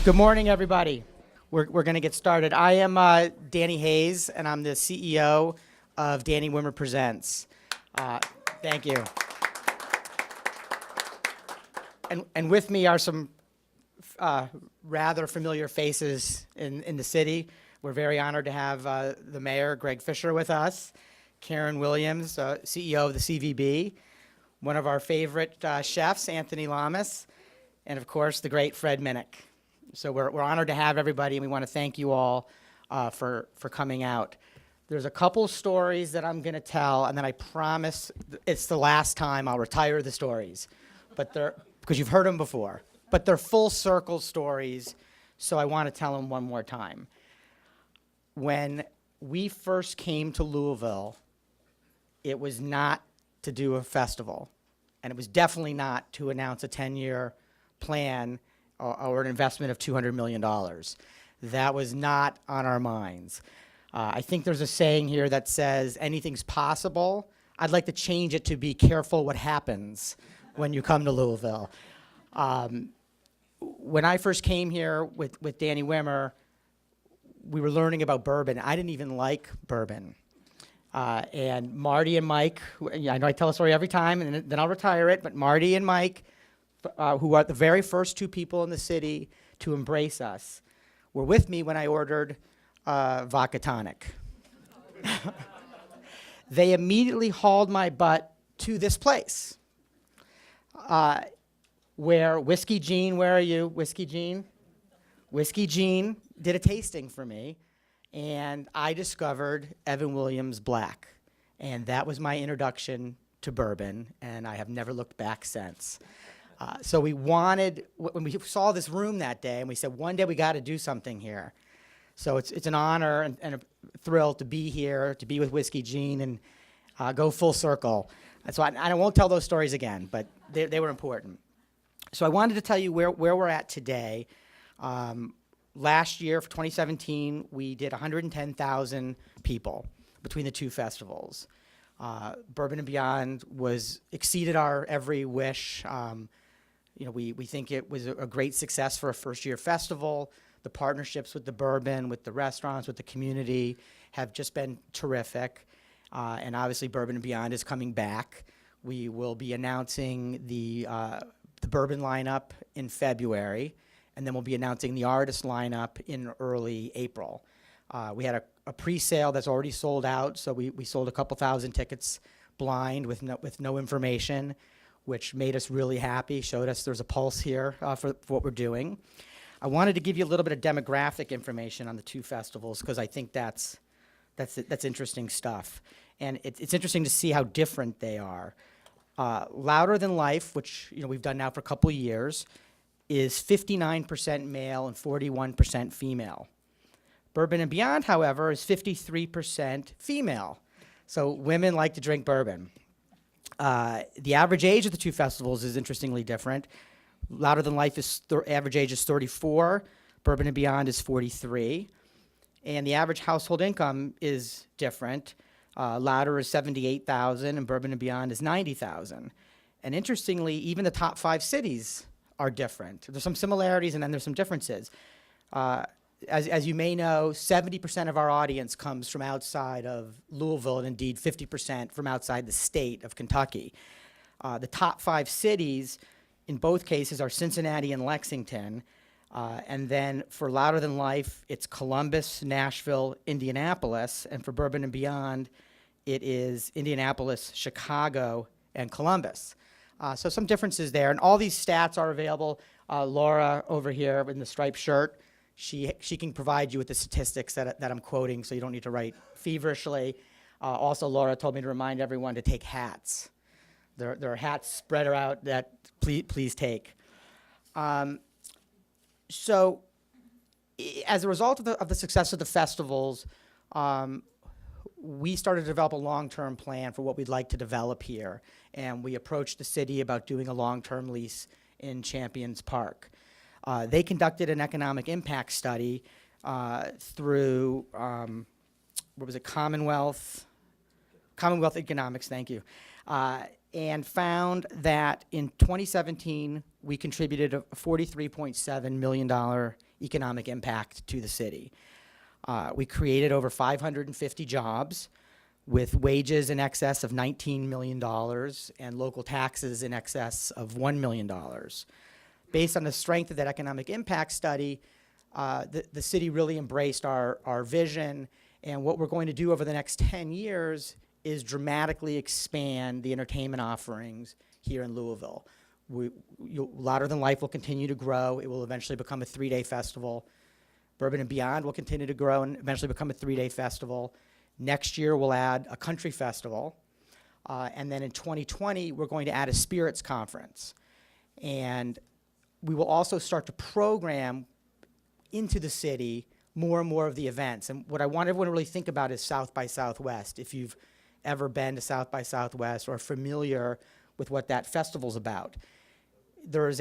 Good morning, everybody. We're going to get started. I am Danny Hayes, and I'm the CEO of Danny Wimmer Presents. Thank you. And with me are some rather familiar faces in the city. We're very honored to have the mayor, Greg Fisher, with us, Karen Williams, CEO of the CVB, one of our favorite chefs, Anthony Lamas, and of course, the great Fred Minnick. So we're honored to have everybody, and we want to thank you all for coming out. There's a couple stories that I'm going to tell, and then I promise it's the last time I'll retire the stories, but because you've heard them before. But they're full circle stories, so I want to tell them one more time. When we first came to Louisville, it was not to do a festival, and it was definitely not to announce a 10-year plan or an investment of $200 million. That was not on our minds. I think there's a saying here that says anything's possible. I'd like to change it to be careful what happens when you come to Louisville. When I first came here with Danny Wimmer, we were learning about bourbon. I didn't even like bourbon. And Marty and Mike, I know I tell a story every time, and then I'll retire it, but Marty and Mike, who are the very first two people in the city to embrace us, were with me when I ordered vodka tonic. They immediately hauled my butt to this place, where Whiskey Jean, where are you, Whiskey Jean? Whiskey Jean did a tasting for me, and I discovered Evan Williams Black, and that was my introduction to bourbon, and I have never looked back since. So we wanted, when we saw this room that day, and we said, one day we got to do something here. So it's an honor and a thrill to be here, to be with Whiskey Jean, and go full circle. And so I won't tell those stories again, but they were important. So I wanted to tell you where we're at today. Last year, for 2017, we did 110,000 people between the two festivals. Bourbon Beyond exceeded our every wish. We think it was a great success for a first-year festival. The partnerships with the bourbon, with the restaurants, with the community have just been terrific. And obviously, Bourbon Beyond is coming back. We will be announcing the bourbon lineup in February, and then we'll be announcing the artist lineup in early April. We had a pre-sale that's already sold out, so we sold a couple thousand tickets blind with no information, which made us really happy, showed us there's a pulse here for what we're doing. I wanted to give you a little bit of demographic information on the two festivals because I think that's interesting stuff. And it's interesting to see how different they are. Louder Than Life, which we've done now for a couple of years, is 59% male and 41% female. Bourbon and Beyond, however, is 53% female. So women like to drink bourbon. The average age of the two festivals is interestingly different. Louder Than Life average age is 34. Bourbon and Beyond is 43. And the average household income is different. Louder is 78,000 and Bourbon and Beyond is 90,000. And interestingly, even the top 5 cities are different. There's some similarities and then there's some differences. As you may know, 70% of our audience comes from outside of Louisville, and indeed 50% from outside the state of Kentucky. The top 5 cities, in both cases, are Cincinnati and Lexington. And then for Louder Than Life, it's Columbus, Nashville, Indianapolis. And for Bourbon and Beyond, it is Indianapolis, Chicago, and Columbus. So some differences there. And all these stats are available. Laura over here in the striped shirt, she can provide you with the statistics that I'm quoting, so you don't need to write feverishly. Also, Laura told me to remind everyone to take hats. There are hats spread out that please take. So as a result of the success of the festivals, we started to develop a long-term plan for what we'd like to develop here. And we approached the city about doing a long-term lease in Champions Park. They conducted an economic impact study through, Commonwealth Economics, thank you, and found that in 2017, we contributed a $43.7 million economic impact to the city. We created over 550 jobs with wages in excess of $19 million and local taxes in excess of $1 million. Based on the strength of that economic impact study, the city really embraced our vision, and what we're going to do over the next 10 years is dramatically expand the entertainment offerings here in Louisville. Louder Than Life will continue to grow. It will eventually become a 3-day festival. Bourbon Beyond will continue to grow and eventually become a 3-day festival. Next year, we'll add a country festival. And then in 2020, we're going to add a spirits conference. And we will also start to program into the city more and more of the events. And what I want everyone to really think about is South by Southwest. If you've ever been to South by Southwest or are familiar with what that festival's about, there's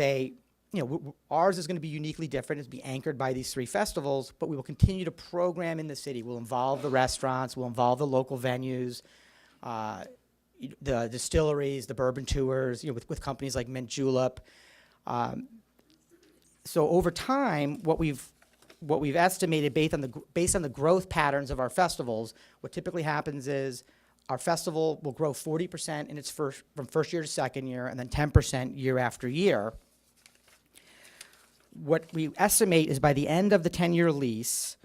ours is going to be uniquely different. It's be anchored by these 3 festivals, but we will continue to program in the city. We'll involve the restaurants, we'll involve the local venues, the distilleries, the bourbon tours, with companies like Mint Julep. So over time, what we've estimated based on the growth patterns of our festivals, what typically happens is our festival will grow 40% in its from first year to second year, and then 10% year after year. What we estimate is by the end of the 10-year lease,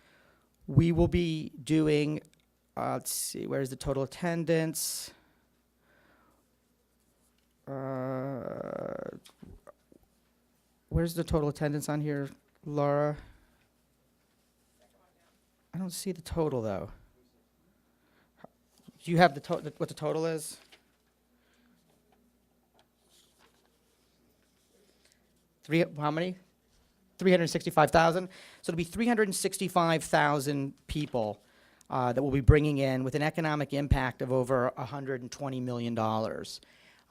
we will be doing, let's see, where's the total attendance? Where's the total attendance on here, Laura? I don't see the total, though. Do you have what the total is? How many? 365,000. So it'll be 365,000 people that we'll be bringing in with an economic impact of over $120 million.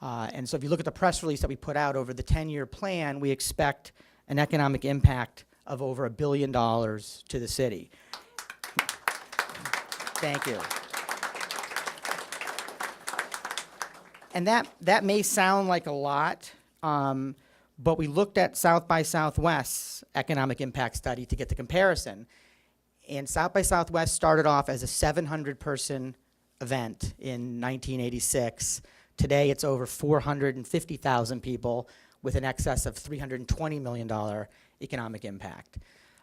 And so if you look at the press release that we put out over the 10-year plan, we expect an economic impact of over $1 billion to the city. Thank you. And that may sound like a lot, but we looked at South by Southwest's economic impact study to get the comparison. And South by Southwest started off as a 700-person event in 1986. Today, it's over 450,000 people with an excess of $320 million economic impact.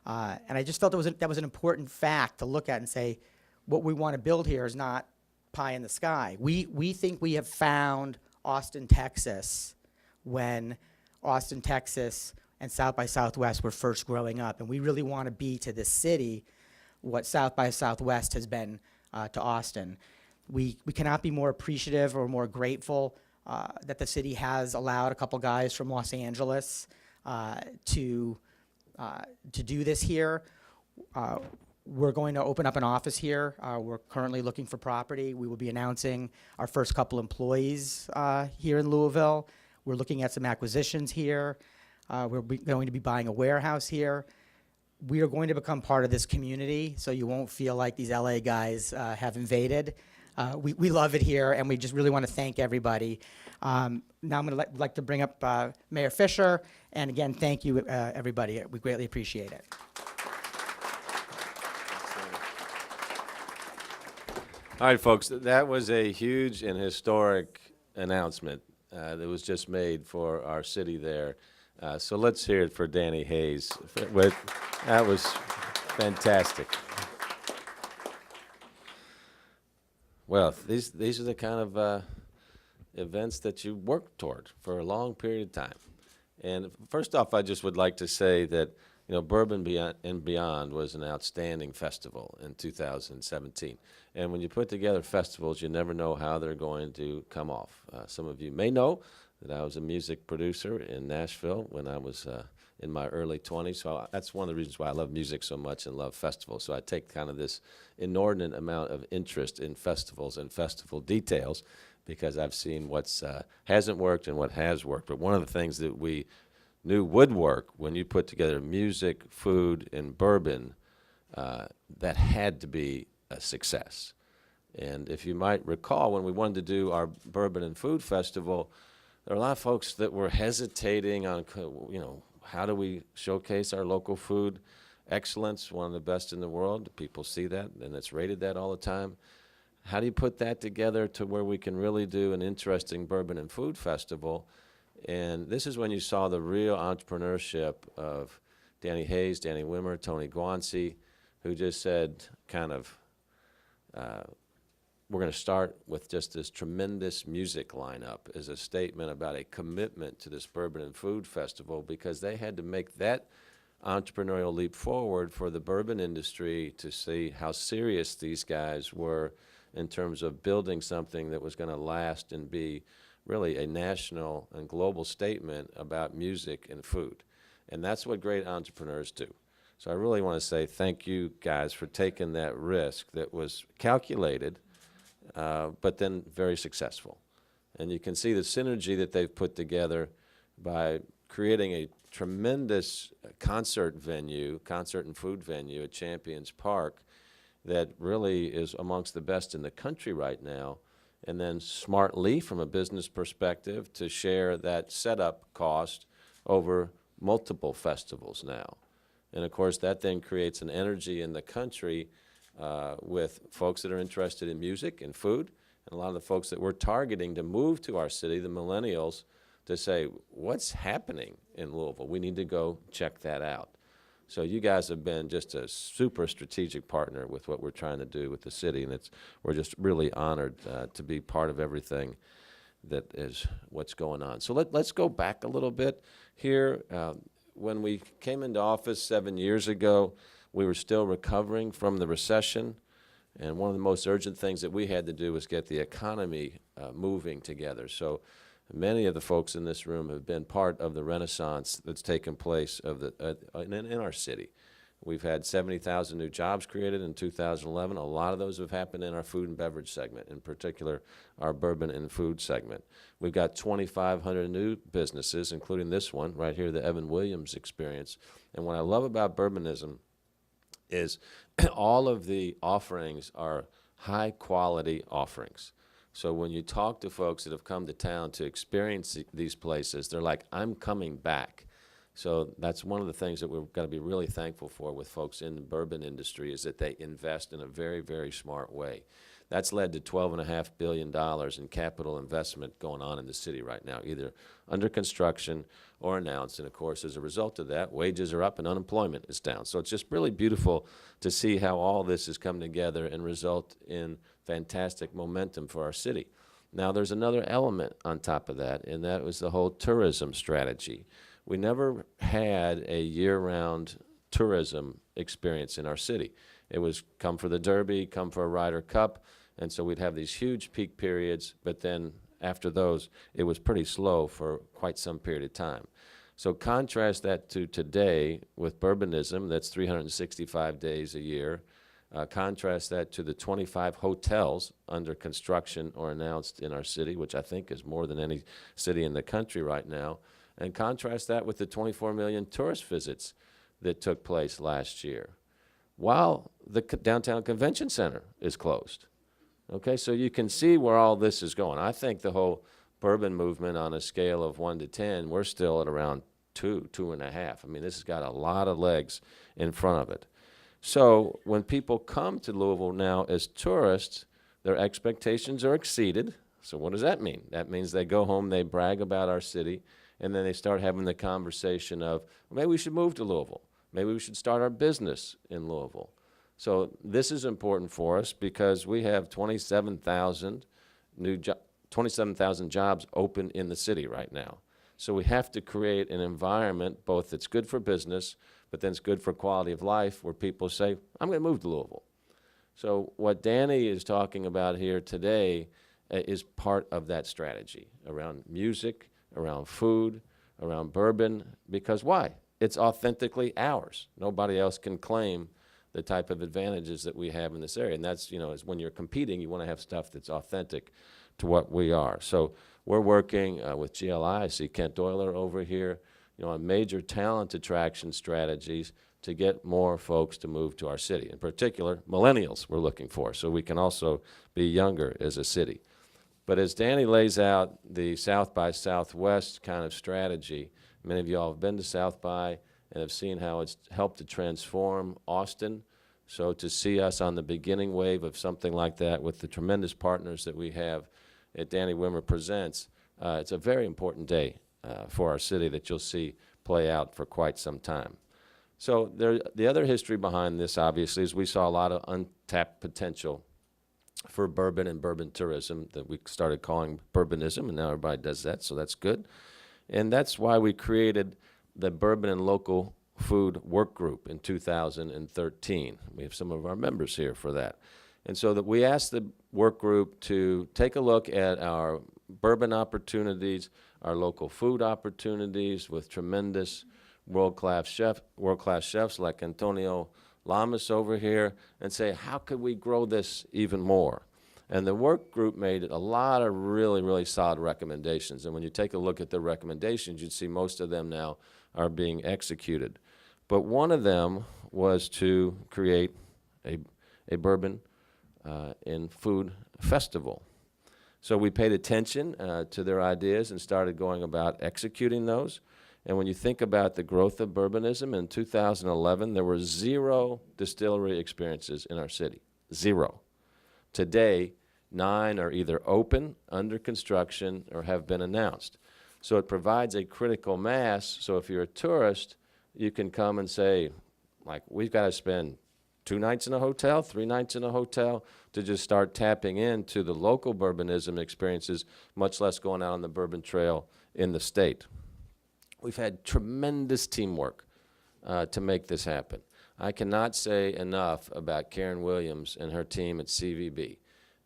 And I just felt that was an important fact to look at and say, what we want to build here is not pie in the sky. We think we have found Austin, Texas, when Austin, Texas, and South by Southwest were first growing up. And we really want to be to this city what South by Southwest has been to Austin. We cannot be more appreciative or more grateful that the city has allowed a couple guys from Los Angeles to do this here. We're going to open up an office here. We're currently looking for property. We will be announcing our first couple employees here in Louisville. We're looking at some acquisitions here. We're going to be buying a warehouse here. We are going to become part of this community, so you won't feel like these LA guys have invaded. We love it here, and we just really want to thank everybody. Now I'm going to like to bring up Mayor Fisher, and again, thank you, everybody. We greatly appreciate it. All right, folks, that was a huge and historic announcement that was just made for our city there. So let's hear it for Danny Hayes. That was fantastic. Well, these are the kind of events that you work toward for a long period of time. And first off, I just would like to say that Bourbon Beyond was an outstanding festival in 2017. And when you put together festivals, you never know how they're going to come off. Some of you may know that I was a music producer in Nashville when I was in my early 20s. So that's one of the reasons why I love music so much and love festivals. So I take kind of this inordinate amount of interest in festivals and festival details because I've seen what's hasn't worked and what has worked. But one of the things that we knew would work when you put together music, food, and bourbon, that had to be a success. And if you might recall, when we wanted to do our Bourbon and Food Festival, there were a lot of folks that were hesitating on, how do we showcase our local food? excellence, one of the best in the world. People see that, and it's rated that all the time. How do you put that together to where we can really do an interesting bourbon and food festival? And this is when you saw the real entrepreneurship of Danny Hayes, Danny Wimmer, Tony Guanci, who just said kind of, we're going to start with just this tremendous music lineup as a statement about a commitment to this bourbon and food festival, because they had to make that entrepreneurial leap forward for the bourbon industry to see how serious these guys were in terms of building something that was going to last and be really a national and global statement about music and food. And that's what great entrepreneurs do. So I really want to say thank you guys for taking that risk that was calculated, but then very successful. And you can see the synergy that they've put together by creating a tremendous concert and food venue at Champions Park that really is amongst the best in the country right now. And then smartly, from a business perspective, to share that setup cost over multiple festivals now. And of course, that then creates an energy in the country with folks that are interested in music and food, and a lot of the folks that we're targeting to move to our city, the millennials, to say, what's happening in Louisville? We need to go check that out. So you guys have been just a super strategic partner with what we're trying to do with the city, and we're just really honored to be part of everything that is what's going on. So let's go back a little bit here. When we came into office 7 years ago, we were still recovering from the recession, and one of the most urgent things that we had to do was get the economy moving together. So many of the folks in this room have been part of the renaissance that's taken place in our city. We've had 70,000 new jobs created in 2011. A lot of those have happened in our food and beverage segment, in particular our bourbon and food segment. We've got 2,500 new businesses, including this one right here, the Evan Williams Experience. And what I love about Bourbonism is all of the offerings are high-quality offerings. So when you talk to folks that have come to town to experience these places, they're like, I'm coming back. So that's one of the things that we've got to be really thankful for with folks in the bourbon industry, is that they invest in a very, very smart way. That's led to $12.5 billion in capital investment going on in the city right now, either under construction or announced. And of course, as a result of that, wages are up and unemployment is down. So it's just really beautiful to see how all this has come together and result in fantastic momentum for our city. Now, there's another element on top of that, and that was the whole tourism strategy. We never had a year-round tourism experience in our city. It was come for the Derby, come for a Ryder Cup, and so we'd have these huge peak periods, but then after those, it was pretty slow for quite some period of time. So contrast that to today with Bourbonism, that's 365 days a year. Contrast that to the 25 hotels under construction or announced in our city, which I think is more than any city in the country right now. And contrast that with the 24 million tourist visits that took place last year, while the downtown convention center is closed. Okay, so you can see where all this is going. I think the whole bourbon movement on a scale of 1 to 10, we're still at around 2.5. I mean, this has got a lot of legs in front of it. So when people come to Louisville now as tourists, their expectations are exceeded. So what does that mean? That means they go home, they brag about our city, and then they start having the conversation of, well, maybe we should move to Louisville. Maybe we should start our business in Louisville. So this is important for us because we have 27,000 jobs open in the city right now. So we have to create an environment both that's good for business, but then it's good for quality of life, where people say, I'm going to move to Louisville. So what Danny is talking about here today is part of that strategy around music, around food, around bourbon, because why? It's authentically ours. Nobody else can claim the type of advantages that we have in this area. And that's, is when you're competing, you want to have stuff that's authentic to what we are. So we're working with GLI. I see Kent Doyler over here, on major talent attraction strategies to get more folks to move to our city. In particular, millennials we're looking for, so we can also be younger as a city. But as Danny lays out the South by Southwest kind of strategy, many of you all have been to South by, and have seen how it's helped to transform Austin. So to see us on the beginning wave of something like that with the tremendous partners that we have at Danny Wimmer Presents, it's a very important day for our city that you'll see play out for quite some time. So the other history behind this, obviously, is we saw a lot of untapped potential for bourbon and bourbon tourism that we started calling bourbonism, and now everybody does that, so that's good. And that's why we created the Bourbon and Local Food Work Group in 2013. We have some of our members here for that. And so that we asked the work group to take a look at our bourbon opportunities, our local food opportunities with tremendous world-class chefs like Antonio Lamas over here, and say, how could we grow this even more? And the work group made a lot of really, really solid recommendations. And when you take a look at the recommendations, you'd see most of them now are being executed. But one of them was to create a bourbon and food festival. So we paid attention to their ideas and started going about executing those. And when you think about the growth of bourbonism, in 2011, there were 0 distillery experiences in our city. 0. Today, 9 are either open, under construction, or have been announced. So it provides a critical mass, so if you're a tourist, you can come and say, like, we've got to spend 2 nights in a hotel, 3 nights in a hotel, to just start tapping into the local bourbonism experiences, much less going out on the Bourbon Trail in the state. We've had tremendous teamwork to make this happen. I cannot say enough about Karen Williams and her team at CVB.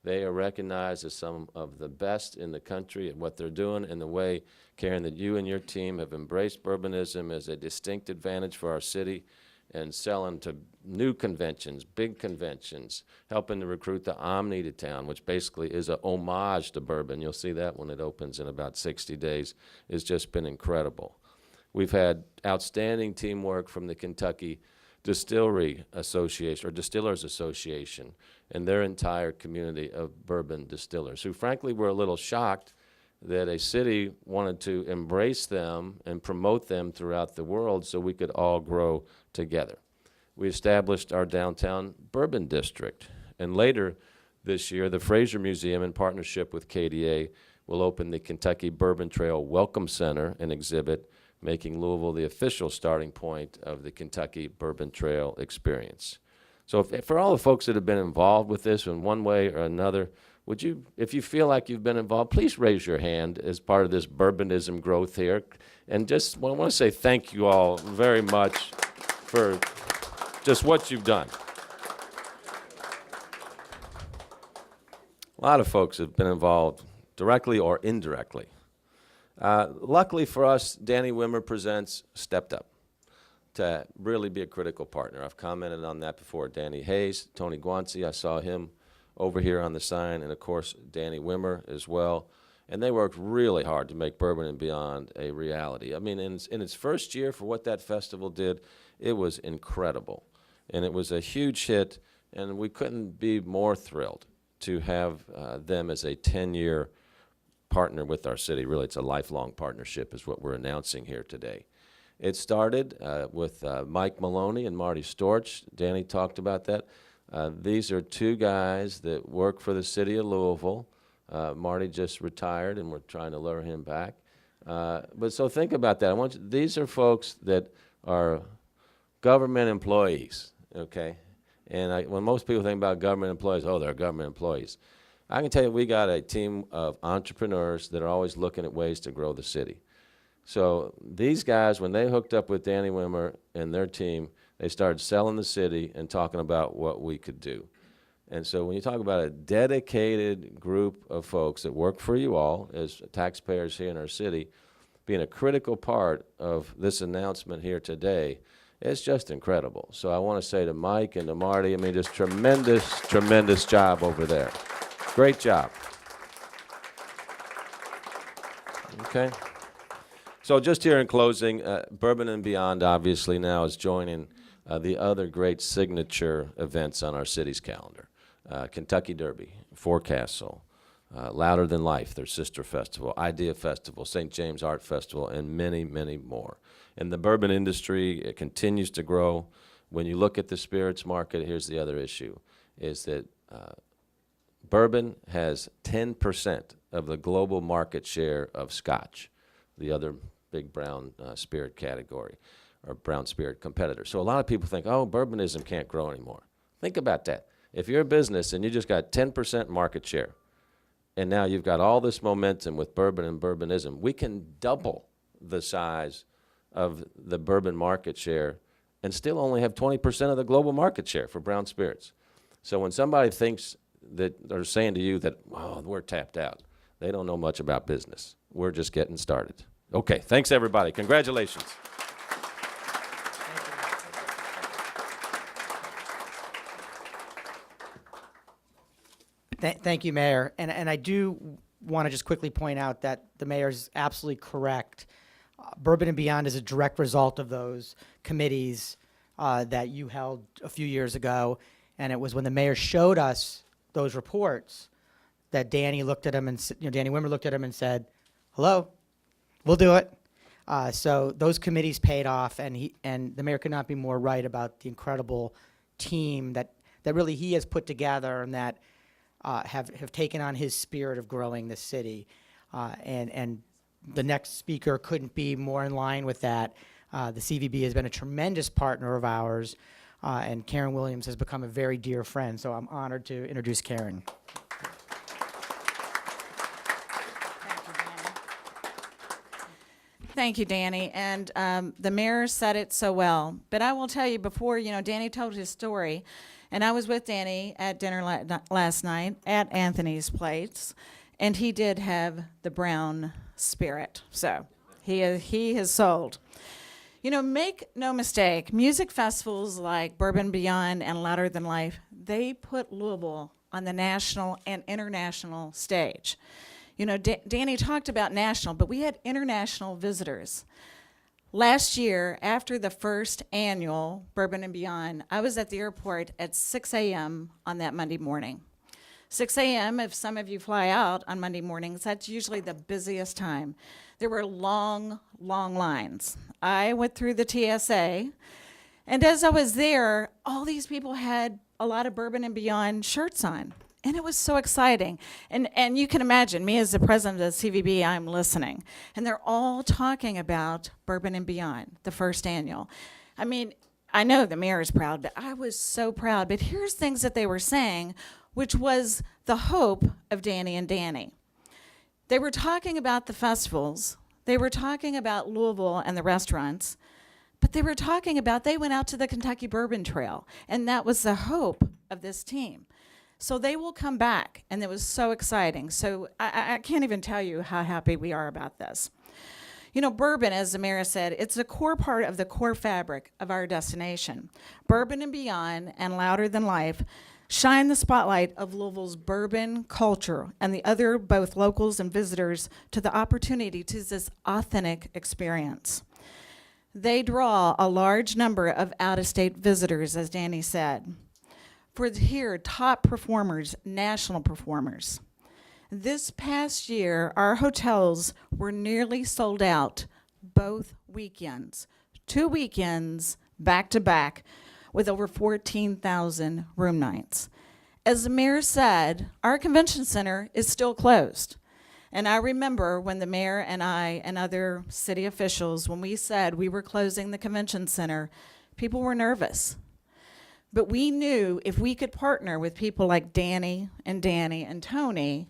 They are recognized as some of the best in the country at what they're doing, and the way, Karen, that you and your team have embraced bourbonism as a distinct advantage for our city, and selling to new conventions, big conventions, helping to recruit the Omni to town, which basically is a homage to bourbon. You'll see that when it opens in about 60 days. It's just been incredible. We've had outstanding teamwork from the Kentucky Distillery Association, or Distillers Association, and their entire community of bourbon distillers, who frankly were a little shocked that a city wanted to embrace them and promote them throughout the world so we could all grow together. We established our downtown bourbon district, and later this year, the Fraser Museum, in partnership with KDA, will open the Kentucky Bourbon Trail Welcome Center and exhibit, making Louisville the official starting point of the Kentucky Bourbon Trail experience. So for all the folks that have been involved with this in one way or another, would you, if you feel like you've been involved, please raise your hand as part of this bourbonism growth here. And just I want to say thank you all very much for just what you've done. A lot of folks have been involved directly or indirectly. Luckily for us, Danny Wimmer Presents stepped up to really be a critical partner. I've commented on that before. Danny Hayes, Tony Guanci, I saw him over here on the sign, and of course Danny Wimmer as well. And they worked really hard to make Bourbon and Beyond a reality. I mean, in its first year, for what that festival did, it was incredible. And it was a huge hit, and we couldn't be more thrilled to have them as a 10-year partner with our city. Really, it's a lifelong partnership is what we're announcing here today. It started with Mike Maloney and Marty Storch. Danny talked about that. These are 2 guys that work for the city of Louisville. Marty just retired, and we're trying to lure him back. But so think about that. These are folks that are government employees, okay? And when most people think about government employees, oh, they're government employees. I can tell you we got a team of entrepreneurs that are always looking at ways to grow the city. So these guys, when they hooked up with Danny Wimmer and their team, they started selling the city and talking about what we could do. And so when you talk about a dedicated group of folks that work for you all as taxpayers here in our city, being a critical part of this announcement here today, it's just incredible. So I want to say to Mike and to Marty, I mean, just tremendous, tremendous job over there. Great job. Okay. So just here in closing, Bourbon and Beyond obviously now is joining the other great signature events on our city's calendar. Kentucky Derby, Forecastle, Louder Than Life, their sister festival, Idea Festival, St. James Art Festival, and many, many more. And the bourbon industry, it continues to grow. When you look at the spirits market, here's the other issue, is that bourbon has 10% of the global market share of Scotch, the other big brown spirit category, or brown spirit competitor. So a lot of people think, oh, bourbonism can't grow anymore. Think about that. If you're a business and you just got 10% market share, and now you've got all this momentum with bourbon and bourbonism, we can double the size of the bourbon market share and still only have 20% of the global market share for brown spirits. So when somebody thinks that they're saying to you that, oh, we're tapped out, they don't know much about business. We're just getting started. Okay, thanks everybody. Congratulations. Thank you, Mayor. And I do want to just quickly point out that the mayor's absolutely correct. Bourbon and Beyond is a direct result of those committees that you held a few years ago. And it was when the mayor showed us those reports that Danny looked at them and, Danny Wimmer looked at him and said, hello, we'll do it. So those committees paid off, and the mayor could not be more right about the incredible team that really he has put together and that have taken on his spirit of growing the city. And the next speaker couldn't be more in line with that. The CVB has been a tremendous partner of ours, and Karen Williams has become a very dear friend, so I'm honored to introduce Karen. Thank you, Danny. And the mayor said it so well. But I will tell you, before, Danny told his story, and I was with Danny at dinner last night at Anthony's Place, and he did have the brown spirit. So he has sold. Make no mistake, music festivals like Bourbon Beyond and Louder Than Life, they put Louisville on the national and international stage. Danny talked about national, but we had international visitors. Last year, after the first annual Bourbon and Beyond, I was at the airport at 6 a.m. on that Monday morning. 6 a.m., if some of you fly out on Monday mornings, that's usually the busiest time. There were long, long lines. I went through the TSA, and as I was there, all these people had a lot of Bourbon and Beyond shirts on. And it was so exciting. And you can imagine, me as the president of the CVB, I'm listening. And they're all talking about Bourbon and Beyond, the first annual. I mean, I know the mayor is proud, but I was so proud. But here's things that they were saying, which was the hope of Danny and Danny. They were talking about the festivals. They were talking about Louisville and the restaurants. But they were talking about, they went out to the Kentucky Bourbon Trail. And that was the hope of this team. So they will come back, and it was so exciting. So I can't even tell you how happy we are about this. Bourbon, as the mayor said, it's a core part of the core fabric of our destination. Bourbon and Beyond and Louder Than Life shine the spotlight of Louisville's bourbon culture and the other, both locals and visitors, to the opportunity to this authentic experience. They draw a large number of out-of-state visitors, as Danny said. For here, top performers, national performers. This past year, our hotels were nearly sold out both weekends. 2 weekends back to back with over 14,000 room nights. As the mayor said, our convention center is still closed. And I remember when the mayor and I and other city officials, when we said we were closing the convention center, people were nervous. But we knew if we could partner with people like Danny and Tony,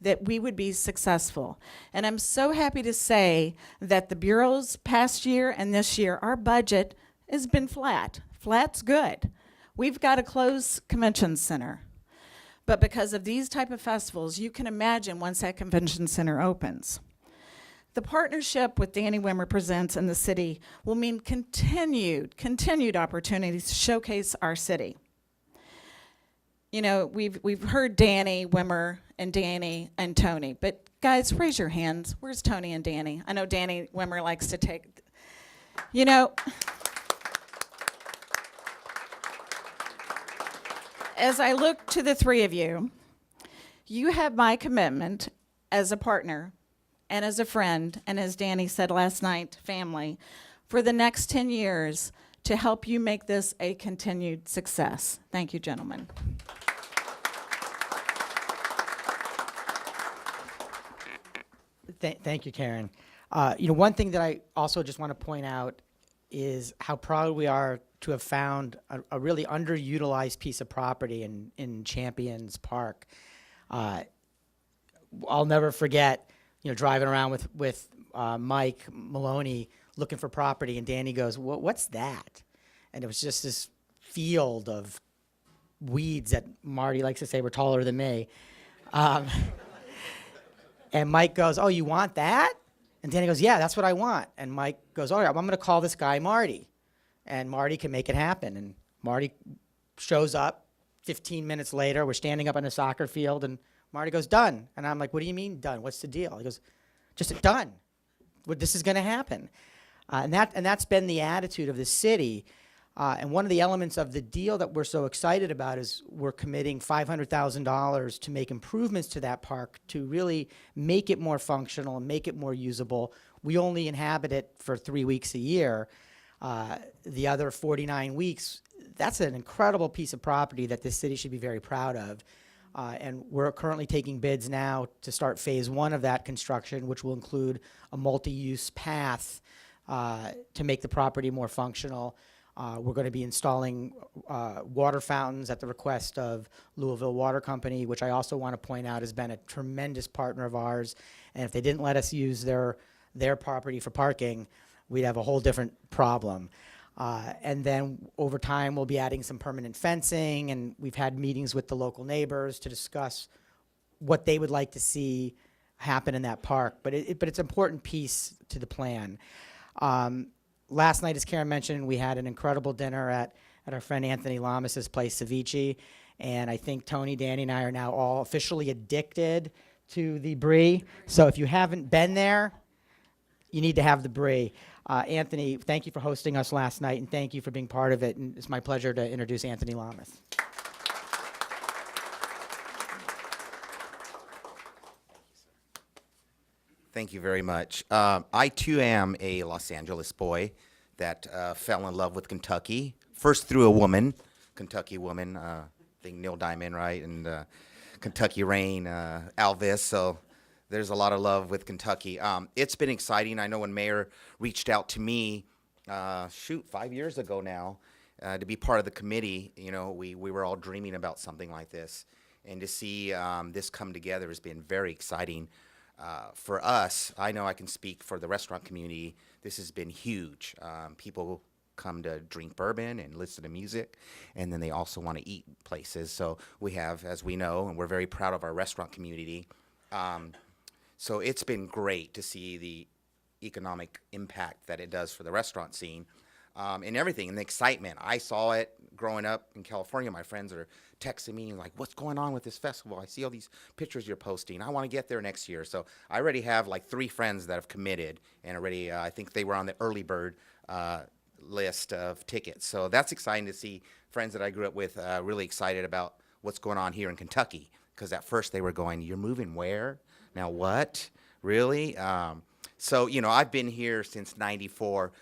that we would be successful. And I'm so happy to say that the Bureau's past year and this year, our budget has been flat. Flat's good. We've got a closed convention center. But because of these type of festivals, you can imagine once that convention center opens. The partnership with Danny Wimmer Presents and the city will mean continued opportunities to showcase our city. We've heard Danny Wimmer and Danny and Tony, but guys, raise your hands. Where's Tony and Danny? I know Danny Wimmer likes to take, as I look to the three of you, You have my commitment as a partner and as a friend, and as Danny said last night, family, for the next 10 years to help you make this a continued success. Thank you, gentlemen. Thank you, Karen. One thing that I also just want to point out is how proud we are to have found a really underutilized piece of property in Champions Park. I'll never forget, driving around with Mike Maloney looking for property, and Danny goes, "What's that?" And it was just this field of weeds that Marty likes to say were taller than me. And Mike goes, "Oh, you want that?" And Danny goes, "Yeah, that's what I want." And Mike goes, "All right, I'm going to call this guy Marty, and Marty can make it happen." And Marty shows up 15 minutes later. We're standing up on the soccer field, and Marty goes, "Done." And I'm like, "What do you mean done? What's the deal?" He goes, "Just done. This is going to happen." And that's been the attitude of the city. And one of the elements of the deal that we're so excited about is we're committing $500,000 to make improvements to that park to really make it more functional and make it more usable. We only inhabit it for 3 weeks a year. The other 49 weeks, that's an incredible piece of property that this city should be very proud of. And we're currently taking bids now to start phase 1 of that construction, which will include a multi-use path to make the property more functional. We're going to be installing water fountains at the request of Louisville Water Company, which I also want to point out has been a tremendous partner of ours. And if they didn't let us use their property for parking, we'd have a whole different problem. And then over time, we'll be adding some permanent fencing, and we've had meetings with the local neighbors to discuss what they would like to see happen in that park. But it's an important piece to the plan. Last night, as Karen mentioned, we had an incredible dinner at our friend Anthony Lamas's place, Ceviche, and I think Tony, Danny, and I are now all officially addicted to the brie. So if you haven't been there, you need to have the brie. Anthony, thank you for hosting us last night, and thank you for being part of it. And it's my pleasure to introduce Anthony Lamas. Thank you very much. I, too, am a Los Angeles boy that fell in love with Kentucky, first through a woman, Kentucky woman, I think Neil Diamond, right, and Kentucky Rain, Elvis, so there's a lot of love with Kentucky. It's been exciting. I know when Mayor reached out to me, 5 years ago now, to be part of the committee, we were all dreaming about something like this, and to see this come together has been very exciting. For us, I know I can speak for the restaurant community, this has been huge. People come to drink bourbon and listen to music, and then they also want to eat places. So we have, as we know, and we're very proud of our restaurant community. So it's been great to see the economic impact that it does for the restaurant scene, and everything, and the excitement. I saw it growing up in California. My friends are texting me like, "What's going on with this festival? I see all these pictures you're posting. I want to get there next year." So I already have like 3 friends that have committed, and already I think they were on the early bird list of tickets. So that's exciting to see friends that I grew up with really excited about what's going on here in Kentucky. Because at first they were going, "You're moving where? Now what? Really?" So, I've been here since '94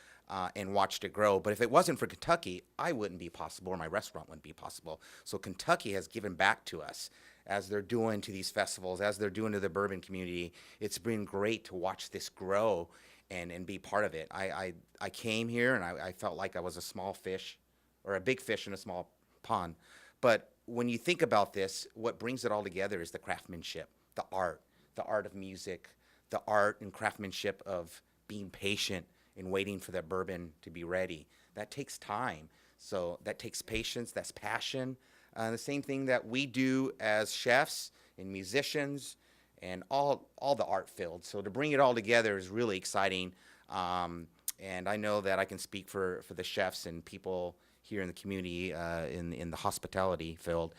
and watched it grow. But if it wasn't for Kentucky, I wouldn't be possible, or my restaurant wouldn't be possible. So Kentucky has given back to us as they're doing to these festivals, as they're doing to the bourbon community. It's been great to watch this grow and be part of it. I came here and I felt like I was a small fish, or a big fish in a small pond. But when you think about this, what brings it all together is the craftsmanship, the art of music, the art and craftsmanship of being patient and waiting for that bourbon to be ready. That takes time. So that takes patience, that's passion. The same thing that we do as chefs and musicians and all the art fields. So to bring it all together is really exciting. And I know that I can speak for the chefs and people here in the community in the hospitality field.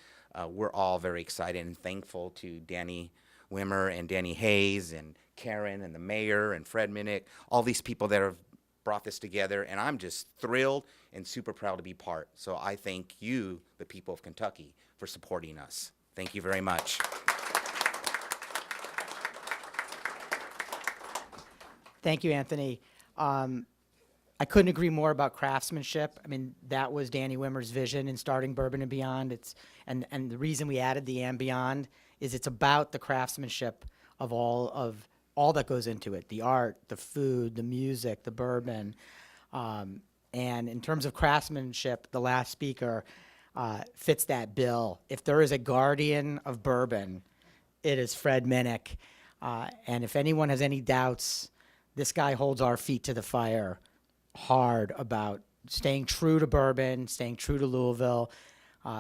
We're all very excited and thankful to Danny Wimmer and Danny Hayes and Karen and the mayor and Fred Minnick, all these people that have brought this together, and I'm just thrilled and super proud to be part. So I thank you, the people of Kentucky, for supporting us. Thank you very much. Thank you, Anthony. I couldn't agree more about craftsmanship. I mean, that was Danny Wimmer's vision in starting Bourbon and Beyond. And the reason we added the and beyond is it's about the craftsmanship of all that goes into it, the art, the food, the music, the bourbon. And in terms of craftsmanship, the last speaker fits that bill. If there is a guardian of bourbon, it is Fred Minnick. And if anyone has any doubts, this guy holds our feet to the fire hard about staying true to bourbon, staying true to Louisville.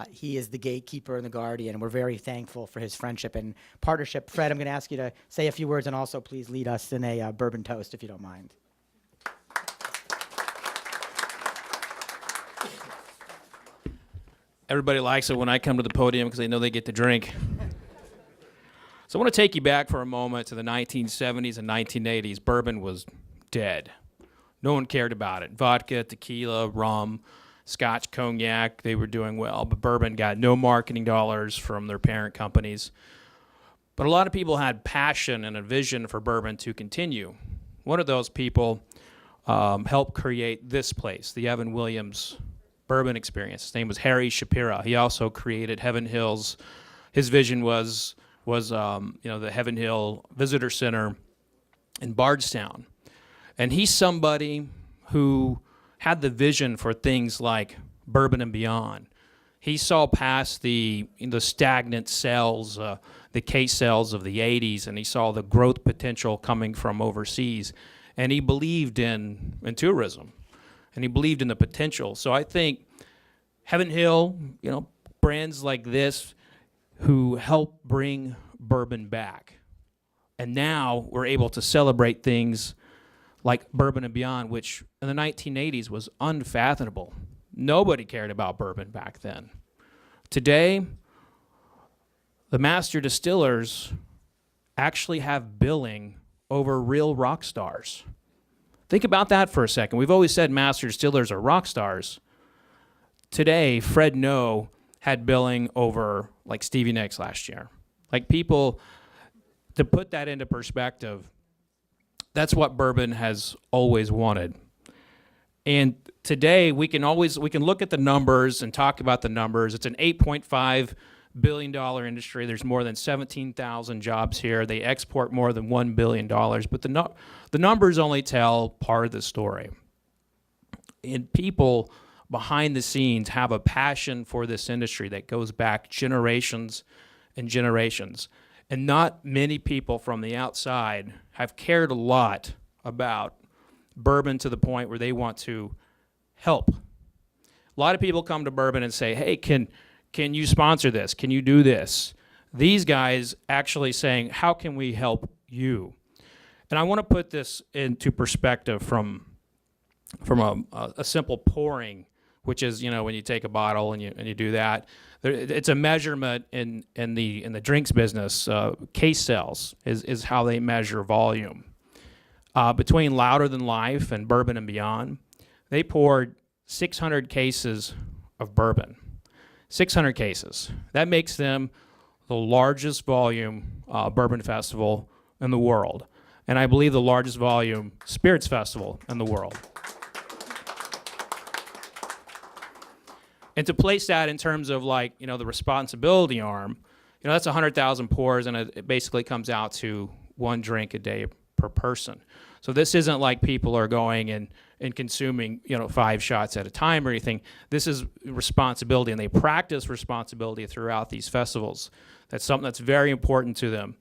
He is the gatekeeper and the guardian, and we're very thankful for his friendship and partnership. Fred, I'm going to ask you to say a few words and also please lead us in a bourbon toast, if you don't mind. Everybody likes it when I come to the podium because they know they get to drink. So I want to take you back for a moment to the 1970s and 1980s. Bourbon was dead. No one cared about it. Vodka, tequila, rum, Scotch, cognac, they were doing well. But bourbon got no marketing dollars from their parent companies. But a lot of people had passion and a vision for bourbon to continue. One of those people helped create this place, the Evan Williams Bourbon Experience. His name was Harry Shapira. He also created Heaven Hills. His vision was the Heaven Hill Visitor Center in Bardstown. And he's somebody who had the vision for things like Bourbon and Beyond. He saw past the stagnant sales, the case sales of the 80s, and he saw the growth potential coming from overseas. And he believed in tourism, and he believed in the potential. So I think Heaven Hill, brands like this who help bring bourbon back. And now we're able to celebrate things like Bourbon and Beyond, which in the 1980s was unfathomable. Nobody cared about bourbon back then. Today, the master distillers actually have billing over real rock stars. Think about that for a second. We've always said master distillers are rock stars. Today, Fred Noe had billing over like Stevie Nicks last year. Like people, to put that into perspective, that's what bourbon has always wanted. And today we can look at the numbers and talk about the numbers. It's an $8.5 billion industry. There's more than 17,000 jobs here. They export more than $1 billion. But the numbers only tell part of the story. And people behind the scenes have a passion for this industry that goes back generations and generations. And not many people from the outside have cared a lot about bourbon to the point where they want to help. A lot of people come to bourbon and say, hey, can you sponsor this? Can you do this? These guys actually saying, how can we help you? And I want to put this into perspective from a simple pouring, which is, when you take a bottle and you do that. It's a measurement in the drinks business. Case sales is how they measure volume. Between Louder Than Life and Bourbon and Beyond, they poured 600 cases of bourbon. 600 cases. That makes them the largest volume bourbon festival in the world. And I believe the largest volume spirits festival in the world. And to place that in terms of the responsibility arm, that's 100,000 pours, and it basically comes out to 1 drink a day per person. So this isn't like people are going and consuming, 5 shots at a time or anything. This is responsibility, and they practice responsibility throughout these festivals. That's something that's very important to them.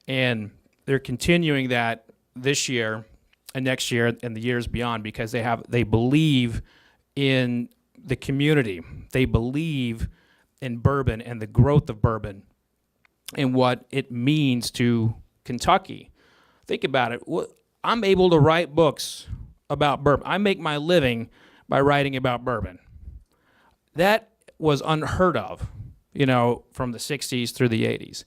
And they're continuing that this year and next year and the years beyond because they believe in the community. They believe in bourbon and the growth of bourbon and what it means to Kentucky. Think about it. I'm able to write books about bourbon. I make my living by writing about bourbon. That was unheard of, from the 60s through the 80s.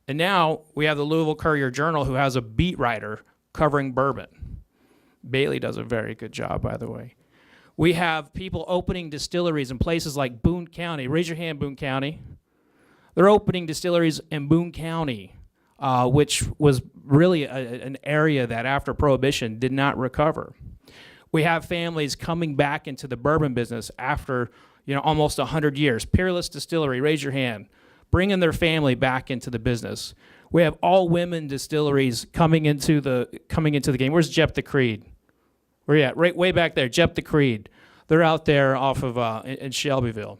And now we have the Louisville Courier-Journal, who has a beat writer covering bourbon. Bailey does a very good job, by the way. We have people opening distilleries in places like Boone County. Raise your hand, Boone County. They're opening distilleries in Boone County. which was really an area that after Prohibition did not recover. We have families coming back into the bourbon business after almost 100 years. Peerless Distillery, raise your hand, bringing their family back into the business. We have all women distilleries coming into the game. Where's Jep the Creed? Where you at? Right way back there, Jep the Creed. They're out there off of in Shelbyville.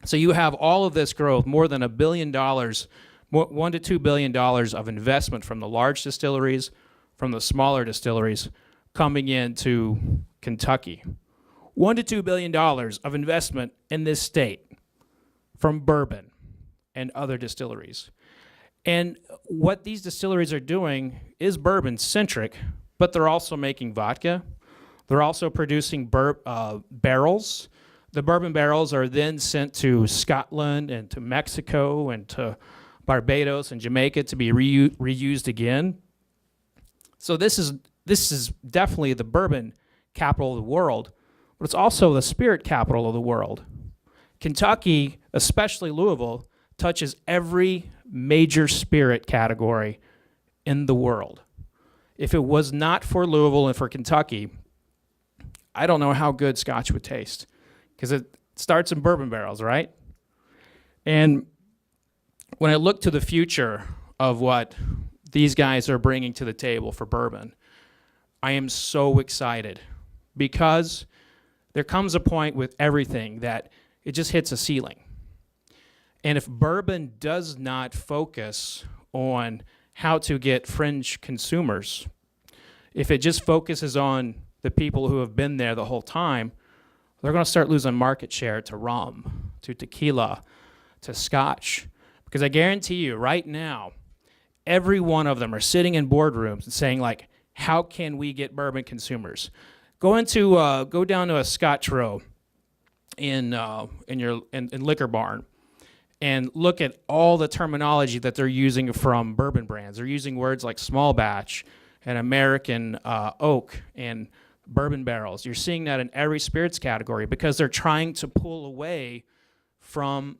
So you have all of this growth, more than $1 billion, $1 to $2 billion of investment from the large distilleries, from the smaller distilleries, coming into Kentucky. $1 to $2 billion of investment in this state from bourbon and other distilleries. And what these distilleries are doing is bourbon-centric, but they're also making vodka. They're also producing barrels. The bourbon barrels are then sent to Scotland and to Mexico and to Barbados and Jamaica to be reused again. So this is definitely the bourbon capital of the world, but it's also the spirit capital of the world. Kentucky, especially Louisville, touches every major spirit category in the world. If it was not for Louisville and for Kentucky, I don't know how good Scotch would taste, because it starts in bourbon barrels, right? And when I look to the future of what these guys are bringing to the table for bourbon, I am so excited, because there comes a point with everything that it just hits a ceiling. And if bourbon does not focus on how to get fringe consumers, if it just focuses on the people who have been there the whole time, they're going to start losing market share to rum, to tequila, to Scotch. Because I guarantee you right now, every one of them are sitting in boardrooms and saying, like, how can we get bourbon consumers? Go down to a Scotch row in Liquor Barn and look at all the terminology that they're using from bourbon brands. They're using words like small batch and American oak and bourbon barrels. You're seeing that in every spirits category, because they're trying to pull away from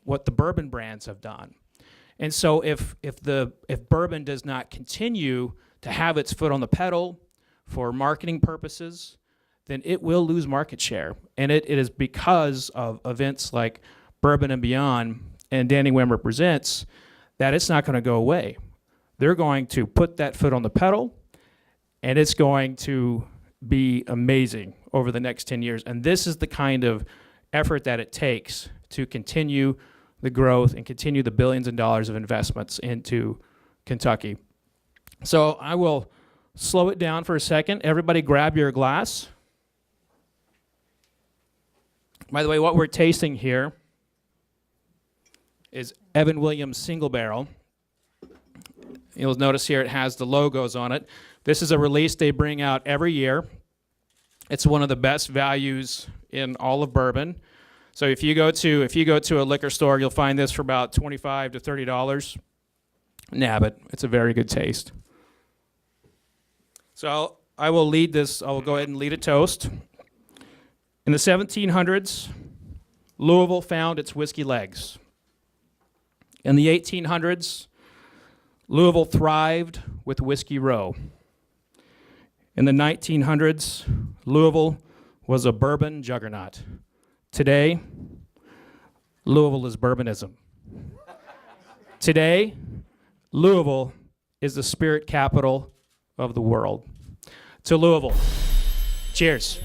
what the bourbon brands have done. And so if bourbon does not continue to have its foot on the pedal for marketing purposes, then it will lose market share. And it is because of events like Bourbon Beyond and Danny Wimmer Presents that it's not going to go away. They're going to put that foot on the pedal, and it's going to be amazing over the next 10 years. And this is the kind of effort that it takes to continue the growth and continue the billions of dollars of investments into Kentucky. So I will slow it down for a second. Everybody grab your glass. By the way, what we're tasting here is Evan Williams Single Barrel. You'll notice here it has the logos on it. This is a release they bring out every year. It's one of the best values in all of bourbon. So if you go to a liquor store, you'll find this for about $25 to $30. Nab it. It's a very good taste. So I will go ahead and lead a toast. In the 1700s, Louisville found its whiskey legs. In the 1800s, Louisville thrived with Whiskey Row. In the 1900s, Louisville was a bourbon juggernaut. Today, Louisville is bourbonism. Today, Louisville is the spirit capital of the world. To Louisville, cheers.